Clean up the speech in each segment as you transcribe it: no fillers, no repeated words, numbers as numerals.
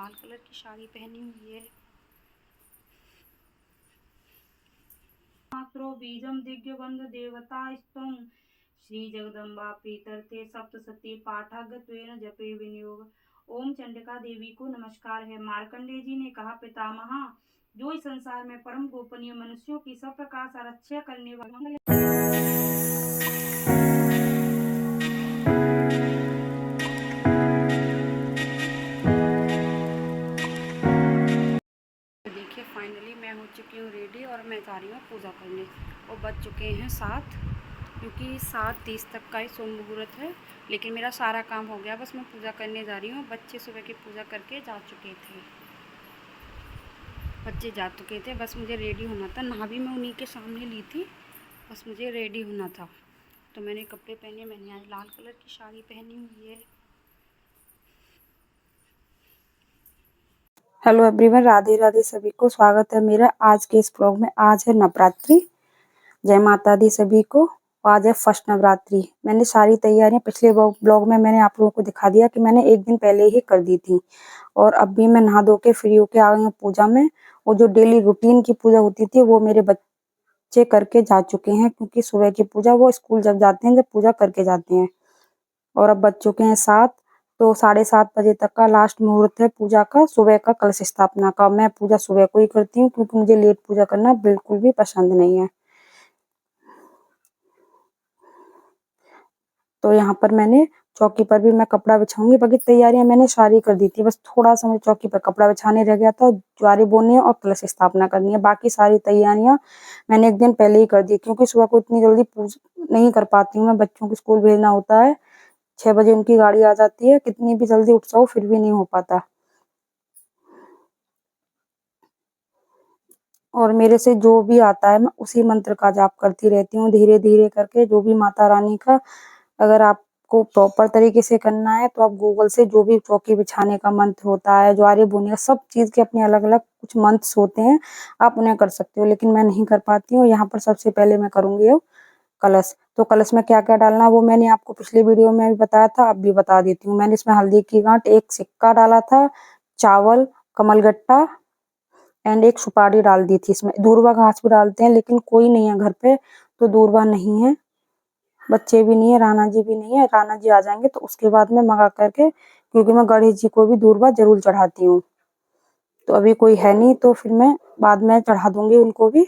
लाल colour की साड़ी पहनी हुई है। मात्रो बीजम दिव्यबंध देवता स्तुं श्री जगदम्बा प्रीतर्थे सप्तसती पाठागत्वेन जपे विनियोग। ओम चंडिका देवी को नमस्कार है। मार्कंडेय जी ने कहा, पितामहा, जो इस संसार में परम गोपनीय मनुष्यों की सब प्रकार से रक्षा करने वाली देखिए फाइनली मैं हो चुकी हूँ रेडी और मैं जा रही हूँ पूजा करने। और बज चुके हैं 7, क्योंकि 7:30 तक का ही शुभ मुहूर्त है। लेकिन मेरा सारा काम हो गया, बस मैं पूजा करने जा रही हूँ। बच्चे सुबह की पूजा करके जा चुके थे। बस मुझे रेडी होना था। नहा भी मैं उन्हीं के सामने ली थी, बस मुझे रेडी होना था। तो मैंने कपड़े पहने। मैंने आज लाल कलर की साड़ी पहनी हुई है। हेलो एवरीवन, राधे राधे सभी को स्वागत है मेरा आज के इस ब्लॉग में। आज है नवरात्रि। जय माता दी सभी को। आज है फर्स्ट नवरात्रि। मैंने सारी तैयारियां पिछले ब्लॉग में मैंने आप लोगों को दिखा दिया कि मैंने एक दिन पहले ही कर दी थी। और अब भी मैं नहा धो के फ्री होके आ गई हूँ पूजा में। और जो डेली रूटीन की पूजा होती थी वो मेरे बच्चे करके जा चुके हैं, क्योंकि सुबह की पूजा वो स्कूल जब जाते हैं, जब पूजा करके जाते हैं। और अब बज चुके हैं 7, तो 7:30 बजे तक का लास्ट मुहूर्त है पूजा का, सुबह का कलश स्थापना का। मैं पूजा सुबह को ही करती हूँ, क्योंकि मुझे लेट पूजा करना बिल्कुल भी पसंद नहीं है। तो यहाँ पर मैंने चौकी पर भी मैं कपड़ा बिछाऊंगी। बाकी तैयारियां मैंने सारी कर दी थी, बस थोड़ा सा मुझे चौकी पर कपड़ा बिछाने रह गया था। ज्वारी बोनी है और कलश स्थापना करनी है। बाकी सारी तैयारियां मैंने एक दिन पहले ही कर दी, क्योंकि सुबह को इतनी जल्दी नहीं कर पाती हूँ मैं। बच्चों को स्कूल भेजना होता है, 6 बजे उनकी गाड़ी आ जाती है। कितनी भी जल्दी उठ जाओ फिर भी नहीं हो पाता। और मेरे से जो भी आता है मैं उसी मंत्र का जाप करती रहती हूँ, धीरे धीरे करके। जो भी माता रानी का, अगर आपको प्रॉपर तरीके से करना है तो आप गूगल से जो भी चौकी बिछाने का मंत्र होता है, ज्वारी बोने का, सब चीज़ के अपने अलग अलग कुछ मंत्र होते हैं, आप उन्हें कर सकते हो। लेकिन मैं नहीं कर पाती हूँ। यहाँ पर सबसे पहले मैं करूँगी अब कलश। तो कलश में क्या क्या डालना वो मैंने आपको पिछले वीडियो में भी बताया था, अब भी बता देती हूँ। मैंने इसमें हल्दी की गांठ, एक सिक्का डाला था, चावल, कमलगट्टा एंड एक सुपारी डाल दी थी। इसमें दूर्वा घास भी डालते हैं, लेकिन कोई नहीं है घर पे तो दूर्वा नहीं है। बच्चे भी नहीं है, राणा जी भी नहीं है। राणा जी आ जाएंगे तो उसके बाद में मंगा करके, क्योंकि मैं गणेश जी को भी दूर्वा जरूर चढ़ाती हूँ। तो अभी कोई है नहीं, तो फिर मैं बाद में चढ़ा दूंगी उनको भी।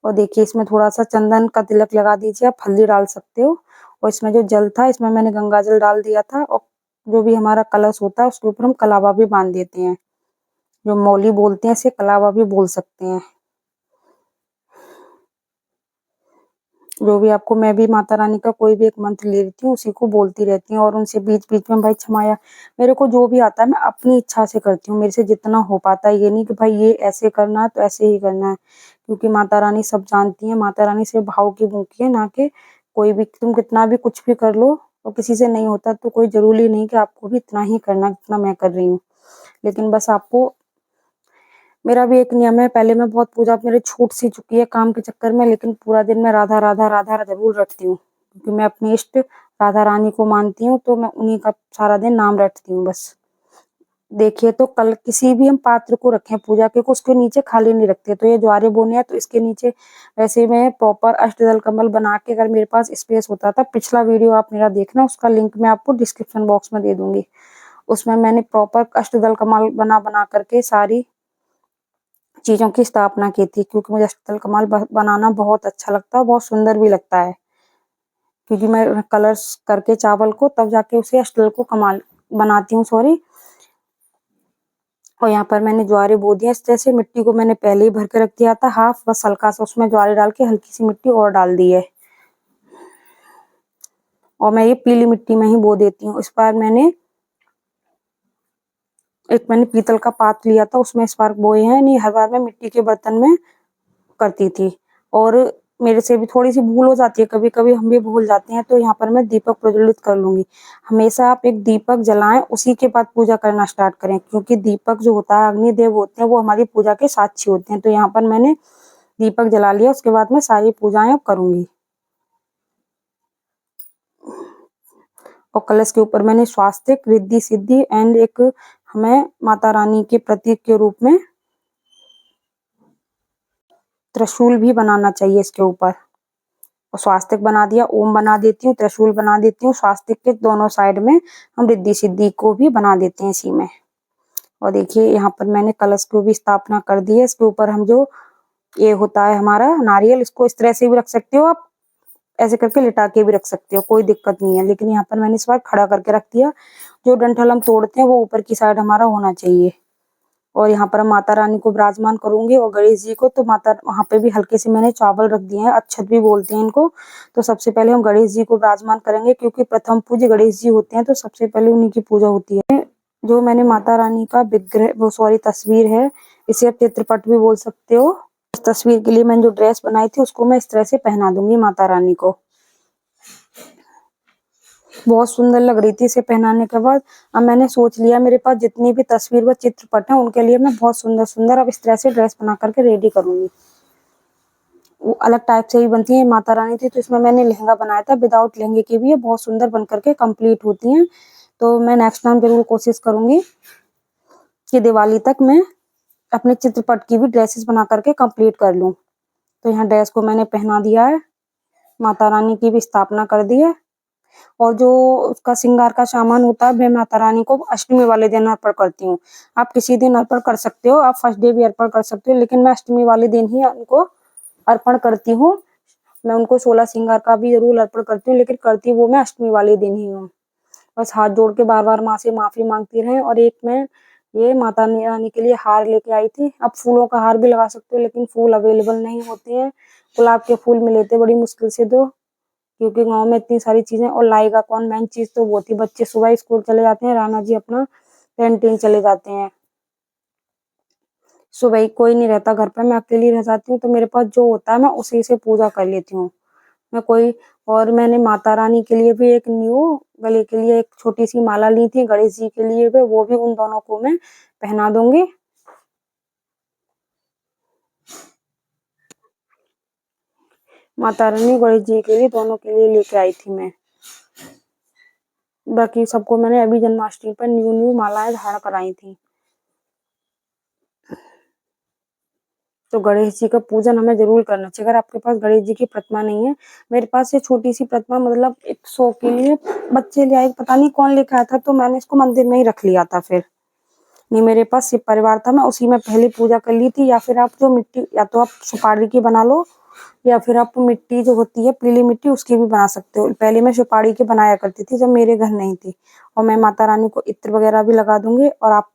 और देखिए इसमें थोड़ा सा चंदन का तिलक लगा दीजिए, आप हल्दी डाल सकते हो। और इसमें जो जल था, इसमें मैंने गंगा जल डाल दिया था। और जो भी हमारा कलश होता है उसके ऊपर हम कलावा भी बांध देते हैं, जो मौली बोलते हैं, इसे कलावा भी बोल सकते हैं। जो भी आपको, मैं भी माता रानी का कोई भी एक मंत्र ले लेती हूँ, उसी को बोलती रहती हूँ। और उनसे बीच बीच में भाई क्षमाया, मेरे को जो भी आता है मैं अपनी इच्छा से करती हूँ। मेरे से जितना हो पाता है, ये नहीं कि भाई ये ऐसे करना है तो ऐसे ही करना है, क्योंकि माता रानी सब जानती है। माता रानी से भाव की भूखी है, ना कि कोई भी, तुम कितना भी कुछ भी कर लो और किसी से नहीं होता तो कोई जरूरी नहीं कि आपको भी इतना ही करना जितना मैं कर रही हूँ। लेकिन बस आपको, मेरा भी एक नियम है। पहले मैं बहुत पूजा मेरी छूट सी चुकी है काम के चक्कर में, लेकिन पूरा दिन मैं राधा राधा राधा जरूर रटती हूँ, क्योंकि मैं अपनी इष्ट राधा रानी को मानती हूँ। तो मैं उन्हीं का सारा दिन नाम रटती हूँ बस। देखिए, तो कल किसी भी हम पात्र को रखें पूजा के, उसके नीचे खाली नहीं रखते। तो ये ज्वारे बोने हैं तो इसके नीचे वैसे मैं प्रॉपर अष्टदल कमल बना के, अगर मेरे पास स्पेस होता था, पिछला वीडियो आप मेरा देखना, उसका लिंक मैं आपको डिस्क्रिप्शन बॉक्स में दे दूंगी। उसमें मैंने प्रॉपर अष्टदल कमल बना बना करके सारी चीज़ों की स्थापना की थी, क्योंकि मुझे अष्टदल कमल बनाना बहुत अच्छा लगता है, बहुत सुंदर भी लगता है। क्योंकि मैं कलर्स करके चावल को तब जाके उसे अष्टदल को कमाल बनाती हूँ, सॉरी। और यहाँ पर मैंने ज्वारे बो दिया। इस तरह से मिट्टी को मैंने पहले ही भर के रख दिया था हाफ, बस हल्का सा उसमें ज्वारे डाल के हल्की सी मिट्टी और डाल दी है। और मैं ये पीली मिट्टी में ही बो देती हूँ। इस बार मैंने पीतल का पात्र लिया था, उसमें इस बार बोए हैं। नहीं, हर बार मैं मिट्टी के बर्तन में करती थी। और मेरे से भी थोड़ी सी भूल हो जाती है, कभी कभी हम भी भूल जाते हैं। तो यहाँ पर मैं दीपक प्रज्वलित कर लूंगी। हमेशा आप एक दीपक जलाएं, उसी के बाद पूजा करना स्टार्ट करें, क्योंकि दीपक जो होता है, अग्निदेव होते हैं, वो हमारी पूजा के साक्षी होते हैं। तो यहाँ पर मैंने दीपक जला लिया, उसके बाद मैं सारी पूजाएं अब करूंगी। और कलश के ऊपर मैंने स्वास्तिक, रिद्धि सिद्धि एंड एक हमें माता रानी के प्रतीक के रूप में त्रिशूल भी बनाना चाहिए इसके ऊपर। और स्वास्तिक बना दिया, ओम बना देती हूँ, त्रिशूल बना देती हूँ, स्वास्तिक के दोनों साइड में हम रिद्धि सिद्धि को भी बना देते हैं इसी में। और देखिए यहाँ पर मैंने कलश को भी स्थापना कर दी है। इसके ऊपर हम जो ये होता है हमारा नारियल, इसको इस तरह से भी रख सकते हो आप, ऐसे करके लिटा के भी रख सकते हो, कोई दिक्कत नहीं है। लेकिन यहाँ पर मैंने इस बार खड़ा करके रख दिया। जो डंठल हम तोड़ते हैं वो ऊपर की साइड हमारा होना चाहिए। और यहाँ पर माता रानी को विराजमान करूंगी और गणेश जी को, तो माता वहाँ पे भी हल्के से मैंने चावल रख दिए हैं, अक्षत भी बोलते हैं इनको। तो सबसे पहले हम गणेश जी को विराजमान करेंगे, क्योंकि प्रथम पूज्य गणेश जी होते हैं, तो सबसे पहले उन्हीं की पूजा होती है। जो मैंने माता रानी का विग्रह, वो सॉरी तस्वीर है, इसे आप चित्रपट भी बोल सकते हो। इस तस्वीर के लिए मैंने जो ड्रेस बनाई थी उसको मैं इस तरह से पहना दूंगी माता रानी को। बहुत सुंदर लग रही थी इसे पहनाने के बाद। अब मैंने सोच लिया मेरे पास जितनी भी तस्वीर व चित्रपट है उनके लिए मैं बहुत सुंदर सुंदर अब इस तरह से ड्रेस बना करके रेडी करूंगी। वो अलग टाइप से भी बनती है। माता रानी थी तो इसमें मैंने लहंगा बनाया था, विदाउट लहंगे के भी ये बहुत सुंदर बन करके कंप्लीट होती हैं। तो मैं नेक्स्ट टाइम जरूर कोशिश करूंगी कि दिवाली तक मैं अपने चित्रपट की भी ड्रेसेस बना करके कंप्लीट कर लूं। तो यहाँ ड्रेस को मैंने पहना दिया है, माता रानी की भी स्थापना कर दी है। और जो उसका श्रृंगार का सामान होता है मैं माता रानी को अष्टमी वाले दिन अर्पण करती हूँ। आप किसी दिन अर्पण कर सकते हो, आप फर्स्ट डे भी अर्पण कर सकते हो, लेकिन मैं अष्टमी वाले दिन ही उनको अर्पण करती हूँ। मैं उनको 16 श्रृंगार का भी जरूर अर्पण करती हूँ, लेकिन करती वो मैं अष्टमी वाले दिन ही हूँ। बस हाथ जोड़ के बार बार माँ से माफी मांगती रहे। और एक मैं ये माता रानी के लिए हार लेके आई थी। अब फूलों का हार भी लगा सकते हो, लेकिन फूल अवेलेबल नहीं होते हैं। गुलाब के फूल मिले थे बड़ी मुश्किल से, दो, क्योंकि गांव में इतनी सारी चीजें। और लाएगा कौन, मेन चीज तो वो थी। बच्चे सुबह स्कूल चले जाते हैं, राणा जी अपना कैंटीन चले जाते हैं, सुबह ही कोई नहीं रहता घर पे, मैं अकेली रह जाती हूँ। तो मेरे पास जो होता है मैं उसी से पूजा कर लेती हूँ। मैं कोई, और मैंने माता रानी के लिए भी एक न्यू गले के लिए एक छोटी सी माला ली थी, गणेश जी के लिए भी, वो भी उन दोनों को मैं पहना दूंगी। माता रानी गणेश जी के लिए दोनों के लिए लेके आई थी मैं। बाकी सबको मैंने अभी जन्माष्टमी पर न्यू न्यू मालाएं धारण कराई थी। तो गणेश जी का पूजन हमें जरूर करना चाहिए। अगर आपके पास गणेश जी की प्रतिमा नहीं है, मेरे पास ये छोटी सी प्रतिमा, मतलब एक शो के लिए बच्चे ले आए, पता नहीं कौन लेकर आया था, तो मैंने इसको मंदिर में ही रख लिया था। फिर नहीं, मेरे पास शिव परिवार था, मैं उसी में पहले पूजा कर ली थी। या फिर आप जो मिट्टी, या तो आप सुपारी की बना लो, या फिर आप मिट्टी जो होती है पीली मिट्टी उसकी भी बना सकते हो। पहले मैं सुपारी की बनाया करती थी जब मेरे घर नहीं थी। और मैं माता रानी को इत्र वगैरह भी लगा दूंगी। और आप,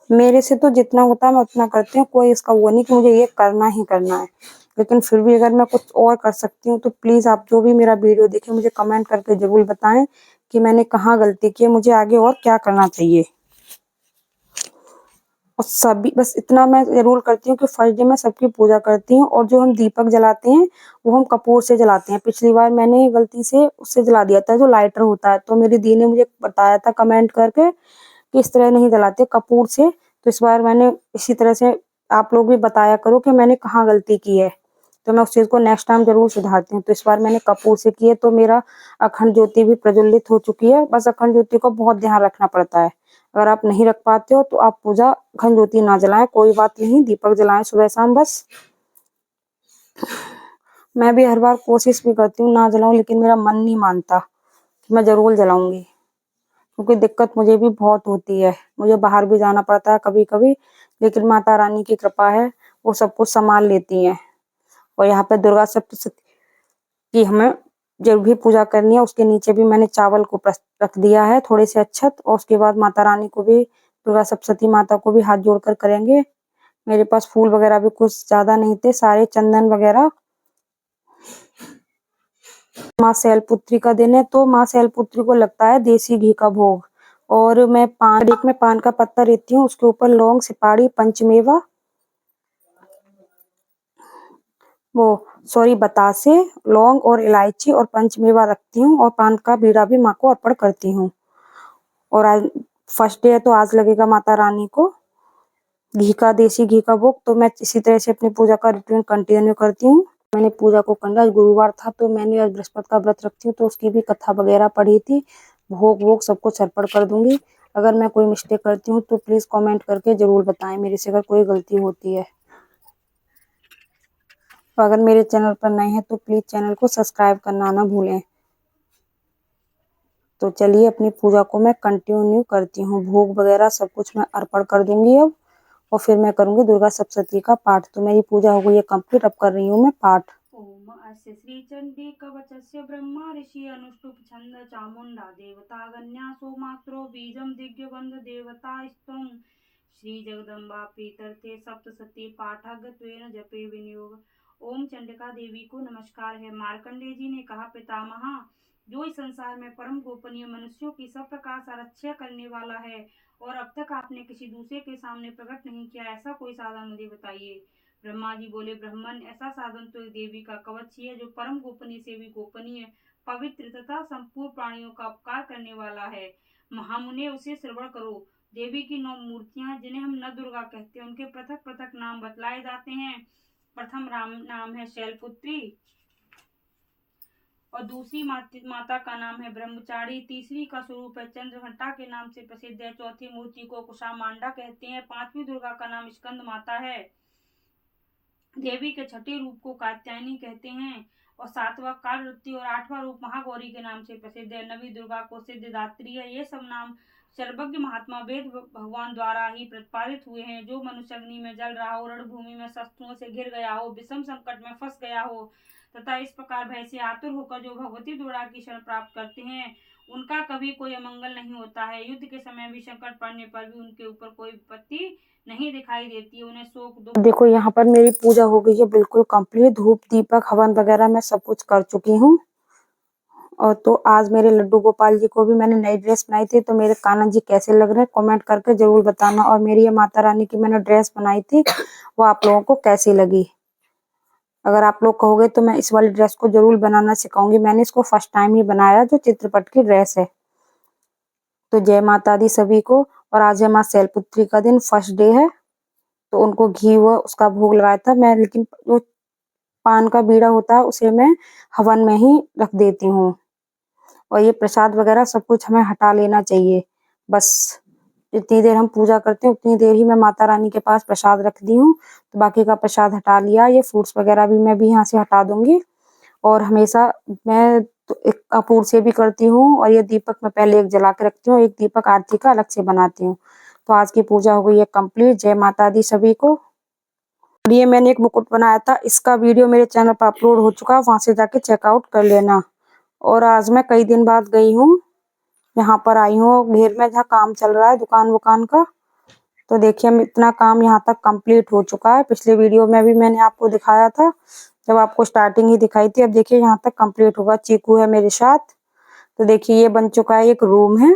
मेरे से तो जितना होता है मैं उतना करती हूँ, कोई इसका वो नहीं कि मुझे ये करना ही करना है। लेकिन फिर भी अगर मैं कुछ और कर सकती हूँ तो प्लीज आप जो भी मेरा वीडियो देखे मुझे कमेंट करके जरूर बताएं कि मैंने कहाँ गलती की है, मुझे आगे और क्या करना चाहिए। और सभी, बस इतना मैं जरूर करती हूँ कि फर्स्ट डे मैं सबकी पूजा करती हूँ। और जो हम दीपक जलाते हैं वो हम कपूर से जलाते हैं। पिछली बार मैंने गलती से उससे जला दिया था जो लाइटर होता है, तो मेरी दी ने मुझे बताया था कमेंट करके कि इस तरह नहीं जलाते कपूर से। तो इस बार मैंने इसी तरह से, आप लोग भी बताया करो कि मैंने कहाँ गलती की है, तो मैं उस चीज को नेक्स्ट टाइम जरूर सुधारती हूँ। तो इस बार मैंने कपूर से की है, तो मेरा अखंड ज्योति भी प्रज्वलित हो चुकी है। बस अखंड ज्योति को बहुत ध्यान रखना पड़ता है। अगर आप नहीं रख पाते हो तो आप पूजा अखंड ज्योति ना जलाएं, कोई बात नहीं, दीपक जलाएं सुबह शाम बस। मैं भी हर बार कोशिश भी करती हूँ ना जलाऊं, लेकिन मेरा मन नहीं मानता कि मैं जरूर जलाऊंगी, क्योंकि दिक्कत मुझे भी बहुत होती है। मुझे बाहर भी जाना पड़ता है कभी कभी, लेकिन माता रानी की कृपा है, वो सब कुछ संभाल लेती है। और यहाँ पे दुर्गा सप्तशती की हमें जब भी पूजा करनी है, उसके नीचे भी मैंने चावल को रख दिया है, थोड़े से अक्षत। और उसके बाद माता रानी को भी, दुर्गा सप्तशती माता को भी हाथ जोड़कर करेंगे। मेरे पास फूल वगैरह भी कुछ ज्यादा नहीं थे, सारे चंदन वगैरह। माँ शैलपुत्री का दिन है, तो माँ शैलपुत्री को लगता है देसी घी का भोग। और मैं एक में पान का पत्ता लेती हूँ, उसके ऊपर लौंग, सुपारी, पंचमेवा, वो सॉरी बतासे, लौंग और इलायची और पंचमेवा रखती हूँ। और पान का बीड़ा भी माँ को अर्पण करती हूँ। और आज फर्स्ट डे है तो आज लगेगा माता रानी को घी का, देसी घी का भोग। तो मैं इसी तरह से अपनी पूजा का रूटीन कंटिन्यू करती हूँ। मैंने पूजा को करना, आज गुरुवार था तो मैंने आज बृहस्पति का व्रत रखती हूँ, तो उसकी भी कथा वगैरह पढ़ी थी। भोग वोग सब कुछ अर्पण कर दूंगी। अगर मैं कोई मिस्टेक करती हूँ तो प्लीज़ कमेंट करके ज़रूर बताएं मेरे से अगर कोई गलती होती है। तो अगर मेरे चैनल पर नए हैं तो प्लीज़ चैनल को सब्सक्राइब करना ना भूलें। तो चलिए अपनी पूजा को मैं कंटिन्यू करती हूँ। भोग वगैरह सब कुछ मैं अर्पण कर दूंगी अब, और फिर मैं करूंगी दुर्गा सप्तशती का पाठ। तो मेरी पूजा हो गई है कंप्लीट, अब कर रही हूँ मैं पाठ। ओम अस्य श्री चंडी कवचस्य ब्रह्मा ऋषि अनुष्टुप छंद चामुंडा देवता गण्या सोमात्रो बीजम दिव्यगंध देवता स्तुम श्री जगदम्बा प्रीतर्थे सप्तशती पाठगत्वेन जपे विनियोग। ओम चंडिका देवी को नमस्कार है। मार्कंडेय जी ने कहा, पितामहा, जो इस संसार में परम गोपनीय मनुष्यों की सब प्रकार से रक्षा करने वाला है और अब तक आपने किसी दूसरे के सामने प्रकट नहीं किया, ऐसा कोई साधन मुझे बताइए। ब्रह्मा जी बोले, ब्राह्मण, ऐसा साधन तो एक देवी का कवच ही है जो परम गोपनीय से भी गोपनीय, पवित्र तथा संपूर्ण प्राणियों का उपकार करने वाला है। महामुने, उसे श्रवण करो। देवी की 9 मूर्तियां जिन्हें हम नव दुर्गा कहते हैं, उनके पृथक पृथक नाम बतलाए जाते हैं। प्रथम राम नाम है शैलपुत्री, और दूसरी माता का नाम है ब्रह्मचारी। तीसरी का स्वरूप है चंद्रघंटा के नाम से प्रसिद्ध है। चौथी मूर्ति को कुशामांडा कहते हैं। 5वीं दुर्गा का नाम स्कंद माता है। देवी के छठे रूप को कात्यायनी कहते हैं, और 7वां कालरूपी और 8वां रूप महागौरी के नाम से प्रसिद्ध है। 9वीं दुर्गा को सिद्धिदात्री है। ये सब नाम सर्वज्ञ महात्मा वेद भगवान द्वारा ही प्रतिपादित हुए हैं। जो मनुष्य अग्नि में जल रहा हो, रणभूमि में शत्रुओं से घिर गया हो, विषम संकट में फंस गया हो, तथा इस प्रकार भय से आतुर होकर जो भगवती दुर्गा की शरण प्राप्त करते हैं, उनका कभी कोई अमंगल नहीं होता है। युद्ध के समय भी संकट पड़ने पर भी उनके ऊपर कोई विपत्ति नहीं दिखाई देती है। उन्हें शोक दुख। देखो यहाँ पर मेरी पूजा हो गई है बिल्कुल कंप्लीट। धूप दीपक हवन वगैरह मैं सब कुछ कर चुकी हूँ। और तो आज मेरे लड्डू गोपाल जी को भी मैंने नई ड्रेस बनाई थी, तो मेरे कान्हा जी कैसे लग रहे हैं कमेंट करके जरूर बताना। और मेरी ये माता रानी की मैंने ड्रेस बनाई थी, वो आप लोगों को कैसी लगी। अगर आप लोग कहोगे तो मैं इस वाली ड्रेस को जरूर बनाना सिखाऊंगी। मैंने इसको फर्स्ट टाइम ही बनाया, जो चित्रपट की ड्रेस है। तो जय माता दी सभी को। और आज है माँ शैलपुत्री का दिन, फर्स्ट डे है, तो उनको घी हुआ उसका भोग लगाया था मैं। लेकिन जो पान का बीड़ा होता है उसे मैं हवन में ही रख देती हूँ। और ये प्रसाद वगैरह सब कुछ हमें हटा लेना चाहिए। बस जितनी देर हम पूजा करते हैं उतनी देर ही मैं माता रानी के पास प्रसाद रख दी हूँ। तो बाकी का प्रसाद हटा लिया। ये फ्रूट्स वगैरह भी मैं भी यहाँ से हटा दूंगी। और हमेशा मैं तो एक कपूर से भी करती हूँ, और ये दीपक मैं पहले एक जला के रखती हूँ, एक दीपक आरती का अलग से बनाती हूँ। तो आज की पूजा हो गई है कंप्लीट। जय माता दी सभी को। ये मैंने एक मुकुट बनाया था, इसका वीडियो मेरे चैनल पर अपलोड हो चुका है, वहां से जाके चेकआउट कर लेना। और आज मैं कई दिन बाद गई हूँ, यहाँ पर आई हूँ घेर में जहाँ काम चल रहा है दुकान वुकान का। तो देखिए इतना काम यहाँ तक कंप्लीट हो चुका है। पिछले वीडियो में भी मैंने आपको दिखाया था, जब आपको स्टार्टिंग ही दिखाई थी। अब देखिए यहाँ तक कंप्लीट होगा। चीकू है मेरे साथ। तो देखिए ये बन चुका है, एक रूम है,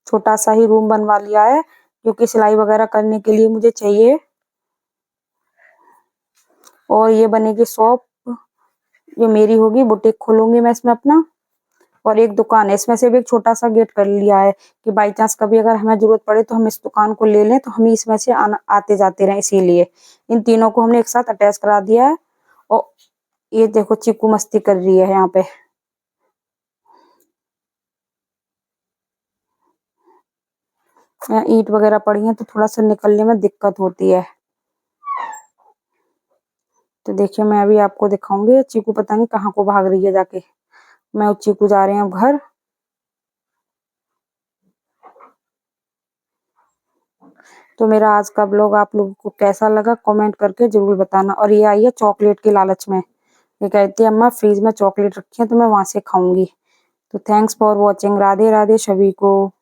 छोटा सा ही रूम बनवा लिया है, क्योंकि सिलाई वगैरह करने के लिए मुझे चाहिए। और ये बनेगी शॉप, जो मेरी होगी, बुटीक खोलूंगी मैं इसमें अपना। और एक दुकान है, इसमें से भी एक छोटा सा गेट कर लिया है कि बाई चांस कभी अगर हमें जरूरत पड़े तो हम इस दुकान को ले लें, तो हम इसमें से आते जाते रहें, इसीलिए इन तीनों को हमने एक साथ अटैच करा दिया है। और ये देखो चीकू मस्ती कर रही है यहाँ पे। यहाँ ईंट वगैरह पड़ी है तो थोड़ा सा निकलने में दिक्कत होती है। तो देखिए मैं अभी आपको दिखाऊंगी। चीकू पता नहीं कहाँ को भाग रही है जाके। मैं और चीकू जा रहे हैं अब घर। तो मेरा आज का ब्लॉग आप लोगों को कैसा लगा कमेंट करके जरूर बताना। और ये आई है चॉकलेट के लालच में, ये कहती है अम्मा फ्रीज में चॉकलेट रखी है तो मैं वहां से खाऊंगी। तो thanks for watching. Radhe Radhe सभी को।